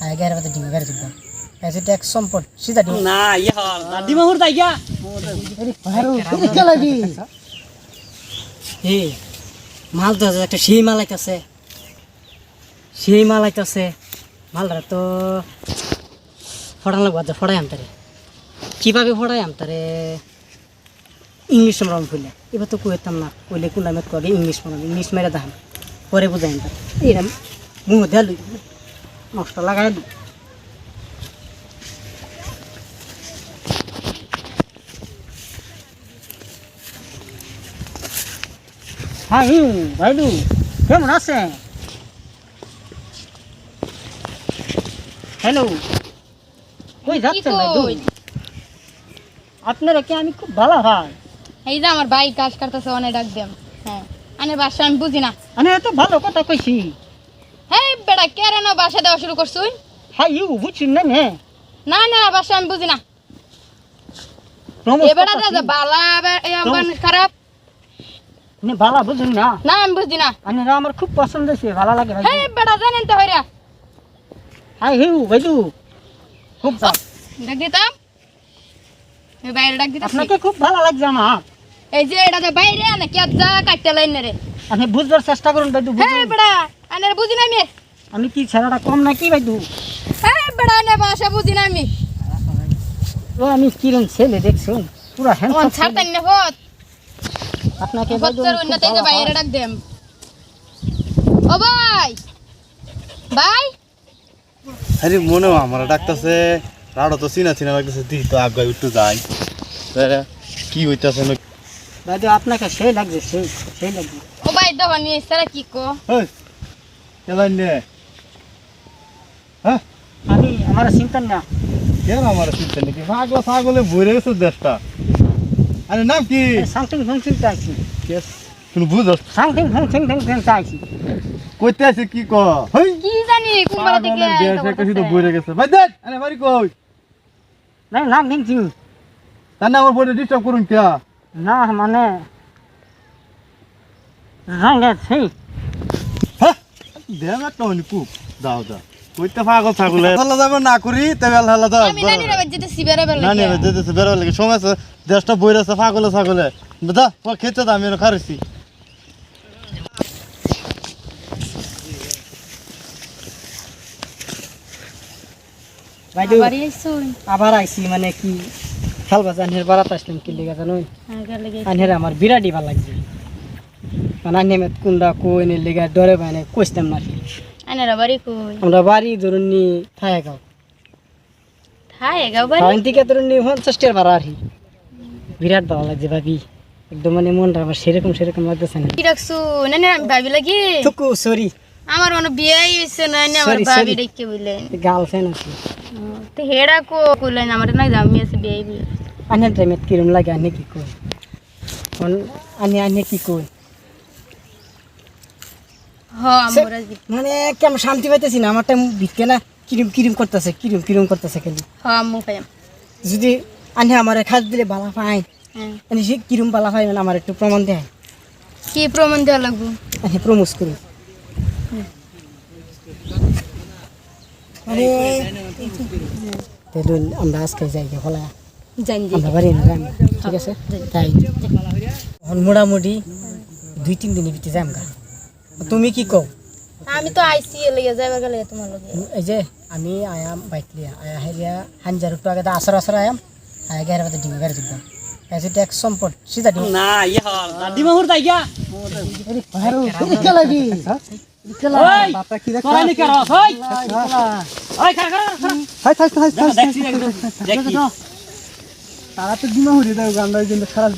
আগে আর ডিমে গাড়ি দিব এসে ট্যাক্স সম্পদ সিধা ডিম না ইয়া ডিমা হুর তাই গিয়া আরে পারো কি চালাবি এই মাল তো একটা সেই মাল আইতাছে মালটা তো ফড়ান লাগবে যে ফড়াই আমতারে কিভাবে ফড়াই আমতারে ইংলিশ আমরা ফুলে এবার তো কইতাম না কইলে কুলামেত কগে ইংলিশ মেরে দাম পরে বুঝাই আমতারে এইরকম মুখ দেয়াল নষ্ট লাগাই হ্যাঁ ভাইলু কেমন আছে হ্যালো কই যাচ্ছেন ভাইলু আপনারা কি আমি খুব ভালো হয় এই যে আমার ভাই কাজ করতেছে অনেক ডাক দেম হ্যাঁ আনে বাসা আমি বুঝি না আমি এত ভালো কথা কইছি হেই বেটা কে রে না বাসা দেওয়া শুরু করছুন হ্যাঁ বুঝছেন না না না বাসা আমি বুঝি না এবারে দাদা বালা খারাপ নে ভালো বুঝুন না না আমি বুঝি না আনেরা আমার খুব পছন্দ হয়েছে ভালো লাগে ভাই হেই বেটা জানেন তো হইরা হ্যাঁ ভাইলু খুব ডাক দিতাম এই বাইরে ডাক দিতাম আপনাকে খুব ভালো লাগছে আমার এই যে এটা যে বাইরে না কি যা কাটতে লাইন রে আপনি বুঝবার চেষ্টা করুন ভাইলু হেই বেটা আনে বুঝি না আমি কি ছেলেটা কম নাকি ভাইলু হেই বেটা আনে বাসা বুঝি না আমি ও আমি কিরম ছেলে দেখছেন পুরা কোন হ্যান্ডসাম ছাড়তেন না হত আপনাকে বচ্চার উন্নত এই যে বাইরে ডাক দেম ও ভাই ভাই আরে মনে আমার ডাকতেছে রাড়ো তো চিনা লাগতেছে দি তো আগায় একটু যাই কি হইতাছে না ভাইলু আপনাকে সেই লাগছে সেই লাগছে ও ভাই দেখো নি সারা কি কো ওই কেলাই নে হ্যাঁ আমি আমার চিন্তা না কেন আমার চিন্তা নাকি ছাগলে ভরে গেছে দেশটা আরে নাম কি সামথিং ফাংশন চাইছি তুমি বুঝছ সামথিং ফাংশন চাইছি কইতে আছে কি ক হই কি জানি কুম্বালা দিকে দেশে কাছে তো ভরে গেছে ভাই দেখ আরে বাড়ি কই না সামথিং চিং তার না আমার বড় ডিস্টার্ব করুন কে না মানে রাঙ্গা সেই হ্যাঁ দেম একটা হনি কুপ দাও কইতে পাগল ছাগলে আল্লাহ যাবে না করি তবে আল্লাহ দাও আমি নানি রে যেতে সিবারে বেলা না না দিতেছে বেরো লাগে সময় আছে দেশটা বইরাছে পাগলে ছাগলে দাদা ও খেতে দাও আমি খারেছি ভাইলু বাড়ি আইছুন আবার আইছি মানে কি খেলবা জানের বারাত আসলাম কি লেগে জানো আগা লাগে আনের আমার বিরাটই ভালো লাগছে মানে আনে কুন্ডা কোইনে লেগে ডরে বাইনে কইতাম না আনারা বাড়ি কই আমরা বাড়ি ধরুন নি থায় গাও থাই গাও বাড়ি টাইম থেকে ধরুন নি 50 টাকা ভাড়া আরহি বিরাট ভালো লাগছে ভাবি একদম মানে মনটা আমার সেরকম লাগতেছে না কি রাখছু নানি আমি ভাবি লাগি থুকু সরি আমার অন বিয়ে হইছে না নি আমার Sorry, ভাবি sorry. দেখতে বললেন গার্লফ্রেন্ড আছে তো হেডা কো কইলেন আমার না জামি আছে বিয়ে বিয়ে আনে টাইমে কিরম লাগে আনে কি কই আনে কি কই হ আমরা মানে কেমন শান্তি পাইতেছি না আমার টাইম ভিতকে না কিরম করতেছে খালি হ মু পাইম যদি আনে আমার খাস দিলে বালা পাই হ্যাঁ আমি সে কিরম বালা পাই মানে আমার একটু প্রমাণ দেয় কি প্রমাণ দেওয়া লাগবো আমি প্রমোস করি আরে তাহলে আমরা আজকে যাই হলা জানি আমরা বাড়ি না যাই ঠিক আছে তাই এখন মোটামুটি 2-3 দিনের ভিতরে যাই তুমি কি কও আমি তো আইসি লেগে যাইবা গেলে তোমার লগে এই যে আমি আয়াম বাইক লিয়া আয়া হেরিয়া হানজার টাকা দা আসর আয়াম আয়া গের বাদে ডিমে গাড়ি দিব এসে ট্যাক্স সম্পদ সিধা ডিম না ইয়া ডিমা হুর তাই গিয়া আরে পারো কি চালাবি ওই বাতা কি তোরা নি করো ওই ওই খা হাই দেখি তারা তো দিমা হরি দাও গান্ডার জন্য সারা